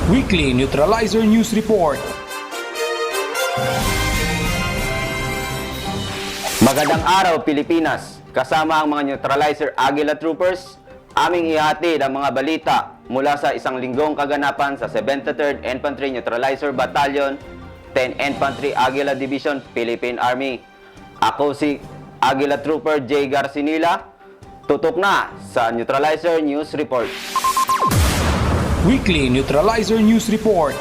Weekly Neutralizer News Report. Magandang araw Pilipinas! Kasama ang mga Neutralizer Aguila Troopers, aming ihatid ang mga balita mula sa isang linggong kaganapan sa 73rd Infantry Neutralizer Battalion, 10 Infantry Aguila Division, Philippine Army. Ako si Aguila Trooper J. Garcinila. Tutok na sa Neutralizer News Report. Weekly Neutralizer News Report.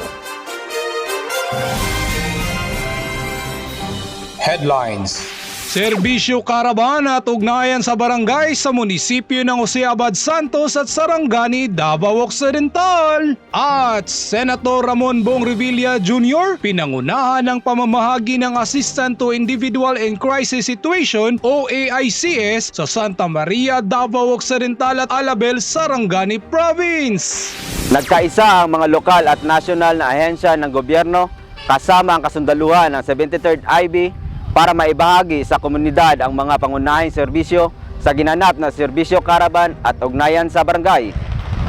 Headlines. Serbisyo Karaban at ugnayan sa barangay sa munisipyo ng Jose Abad Santos at Sarangani, Davao Occidental. At Senator Ramon Bong Revilla Jr. pinangunahan ng pamamahagi ng Assistant to Individual in Crisis Situation o AICS sa Santa Maria, Davao Occidental at Alabel, Sarangani Province. Nagkaisa ang mga lokal at nasyonal na ahensya ng gobyerno kasama ang kasundaluhan ng 73rd IB para maibahagi sa komunidad ang mga pangunahing serbisyo sa ginanap na serbisyo karaban at ugnayan sa barangay.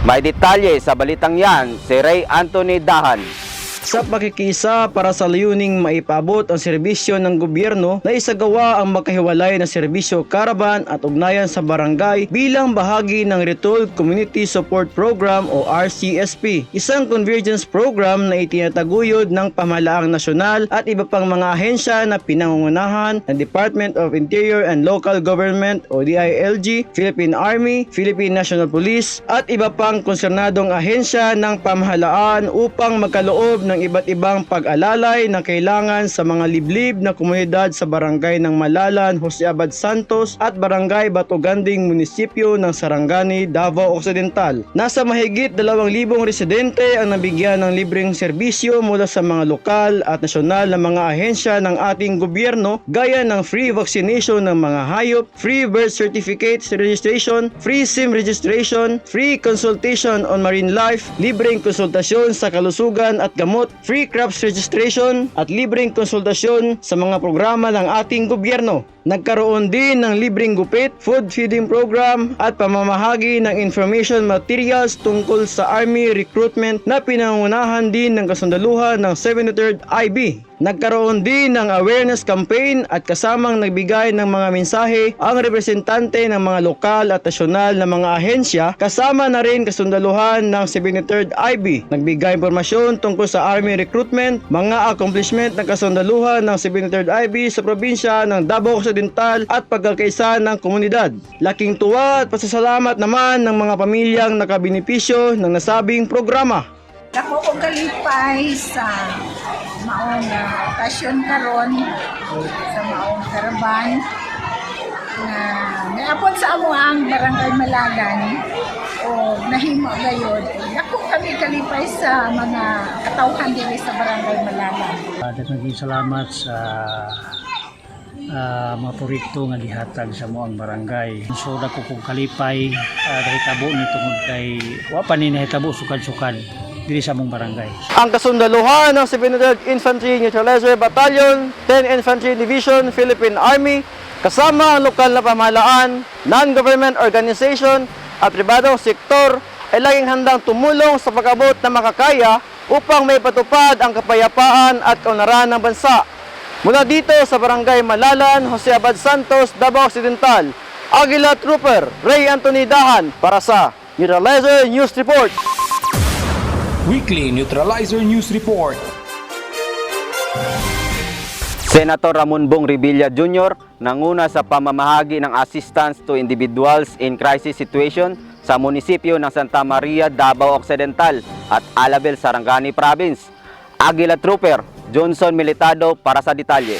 May detalye sa balitang yan si Ray Anthony Dahan. Sa pakikisa para sa layuning maipaabot ang serbisyo ng gobyerno na isagawa ang makahiwalay na serbisyo karaban at ugnayan sa barangay bilang bahagi ng Retold Community Support Program o RCSP, isang convergence program na itinataguyod ng pamahalaang nasyonal at iba pang mga ahensya na pinangungunahan ng Department of Interior and Local Government o DILG, Philippine Army, Philippine National Police at iba pang konsernadong ahensya ng pamahalaan upang magkaloob ng iba't ibang pag-alalay na kailangan sa mga liblib na komunidad sa barangay ng Malalan, Jose Abad Santos at barangay Batoganding, munisipyo ng Sarangani, Davao Occidental. Nasa mahigit 2,000 residente ang nabigyan ng libreng serbisyo mula sa mga lokal at nasyonal na mga ahensya ng ating gobyerno gaya ng free vaccination ng mga hayop, free birth certificate registration, free SIM registration, free consultation on marine life, libreng konsultasyon sa kalusugan at gamot, free crops registration at libreng konsultasyon sa mga programa ng ating gobyerno. Nagkaroon din ng libreng gupit, food feeding program at pamamahagi ng information materials tungkol sa Army recruitment na pinangunahan din ng kasundaluhan ng 73rd IB. Nagkaroon din ng awareness campaign at kasamang nagbigay ng mga mensahe ang representante ng mga lokal at nasyonal na mga ahensya kasama na rin kasundaluhan ng 73rd IB. Nagbigay impormasyon tungkol sa Army recruitment, mga accomplishment ng kasundaluhan ng 73rd IB sa probinsya ng Davao Occidental at pagkakaisa ng komunidad. Laking tuwa at pasasalamat naman ng mga pamilyang nakabenepisyo ng nasabing programa. Ako kong kalipay sa maong okasyon karon sa maong karaban na naapon sa amo ang barangay Malagan o nahimo gayod. Ako kami kalipay sa mga katawhan diri sa barangay Malagan. Naging salamat sa mga proyekto nga gihatag sa mo ang barangay. So dako kong kalipay nahitabo ni tungod kay wa pa ni nahitabo sukad-sukad diri sa mong barangay. Ang kasundaluhan ng 73rd Infantry Neutralizer Battalion, 10 Infantry Division, Philippine Army, kasama ang lokal na pamahalaan, non-government organization at pribadong sektor ay laging handang tumulong sa pag-abot na makakaya upang may patupad ang kapayapaan at kaunlaran ng bansa. Mula dito sa Barangay Malalan, Jose Abad Santos, Davao Occidental, Aguila Trooper Ray Anthony Dahan para sa Neutralizer News Report. Weekly Neutralizer News Report. Senator Ramon Bong Revilla Jr. nanguna sa pamamahagi ng Assistance to Individuals in Crisis Situation sa munisipyo ng Santa Maria, Davao Occidental at Alabel, Sarangani Province. Aguila Trooper Johnson Militado para sa detalye.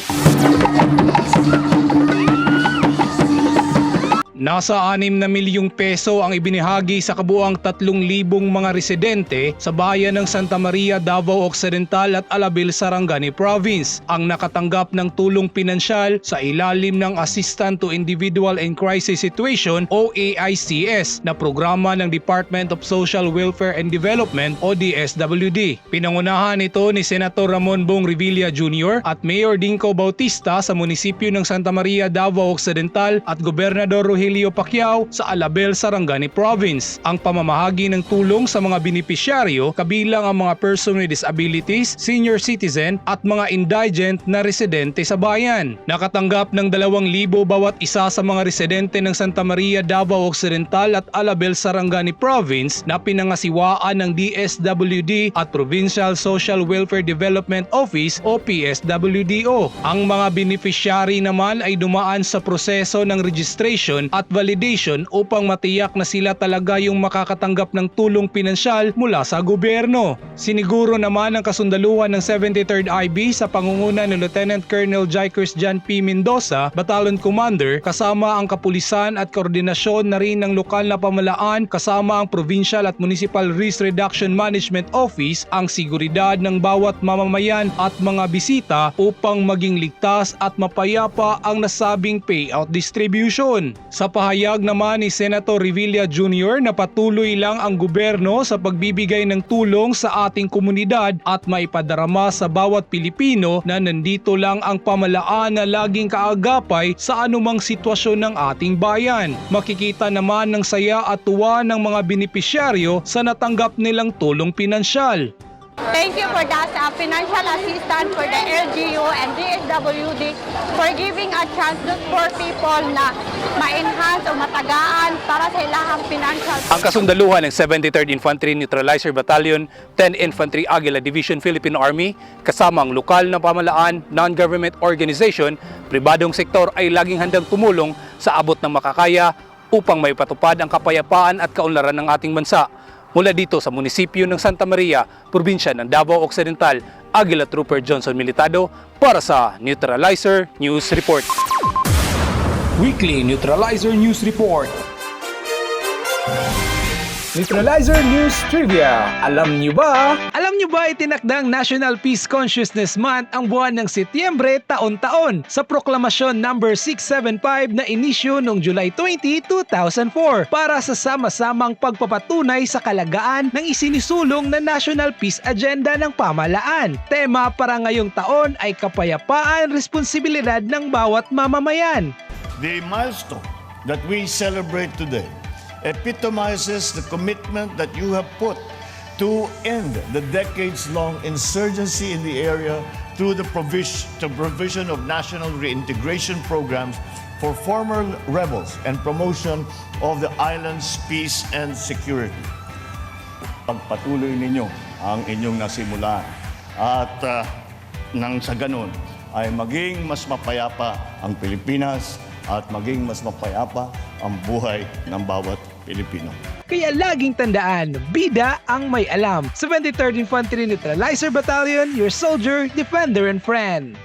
Nasa 6 na milyong peso ang ibinahagi sa kabuuang 3,000 mga residente sa bayan ng Santa Maria, Davao Occidental at Alabel, Sarangani Province ang nakatanggap ng tulong pinansyal sa ilalim ng Assistant to Individual in Crisis Situation o AICS na programa ng Department of Social Welfare and Development o DSWD. Pinangunahan ito ni Senator Ramon Bong Revilla Jr. at Mayor Dinco Bautista sa munisipyo ng Santa Maria, Davao Occidental at Gobernador Rogelio Virgilio Pacquiao sa Alabel, Sarangani Province. Ang pamamahagi ng tulong sa mga benepisyaryo kabilang ang mga person with disabilities, senior citizen at mga indigent na residente sa bayan. Nakatanggap ng 2,000 bawat isa sa mga residente ng Santa Maria, Davao Occidental at Alabel, Sarangani Province na pinangasiwaan ng DSWD at Provincial Social Welfare Development Office o PSWDO. Ang mga beneficiary naman ay dumaan sa proseso ng registration at validation upang matiyak na sila talaga yung makakatanggap ng tulong pinansyal mula sa gobyerno. Siniguro naman ang kasundaluhan ng 73rd IB sa pangunguna ni Lieutenant Colonel Jai Christian P. Mendoza, Battalion Commander, kasama ang kapulisan at koordinasyon na rin ng lokal na pamalaan kasama ang Provincial at Municipal Risk Reduction Management Office ang seguridad ng bawat mamamayan at mga bisita upang maging ligtas at mapayapa ang nasabing payout distribution. Sa pahayag naman ni Senator Revilla Jr. na patuloy lang ang gobyerno sa pagbibigay ng tulong sa ating komunidad at maipadarama sa bawat Pilipino na nandito lang ang pamalaan na laging kaagapay sa anumang sitwasyon ng ating bayan. Makikita naman ng saya at tuwa ng mga benepisyaryo sa natanggap nilang tulong pinansyal. Thank you for that financial assistance for the LGU and DSWD for giving a chance to poor people na ma-enhance o matagaan para sa ilahang financial. Ang kasundaluhan ng 73rd Infantry Neutralizer Battalion, 10 Infantry Aguila Division Philippine Army, kasama ang lokal na pamalaan, non-government organization, pribadong sektor ay laging handang tumulong sa abot ng makakaya upang maipatupad ang kapayapaan at kaunlaran ng ating bansa. Mula dito sa munisipyo ng Santa Maria, probinsya ng Davao Occidental, Aguila Trooper Johnson Militado para sa Neutralizer News Report. Weekly Neutralizer News Report. Neutralizer News Trivia. Alam niyo ba? Alam niyo ba itinakdang National Peace Consciousness Month ang buwan ng Setyembre taon-taon sa Proklamasyon No. 675 na inisyu noong July 20, 2004 para sa sama-samang pagpapatunay sa kalagaan ng isinisulong na National Peace Agenda ng pamahalaan. Tema para ngayong taon ay kapayapaan, responsibilidad ng bawat mamamayan. The milestone that we celebrate today epitomizes the commitment that you have put to end the decades-long insurgency in the area through the provision of national reintegration programs for former rebels and promotion of the island's peace and security. Pagpatuloy ninyo ang inyong nasimulan at nang sa ganun ay maging mas mapayapa ang Pilipinas at maging mas mapayapa ang buhay ng bawat Pilipino. Kaya laging tandaan, bida ang may alam. 73rd Infantry Neutralizer Battalion, your soldier, defender, and friend.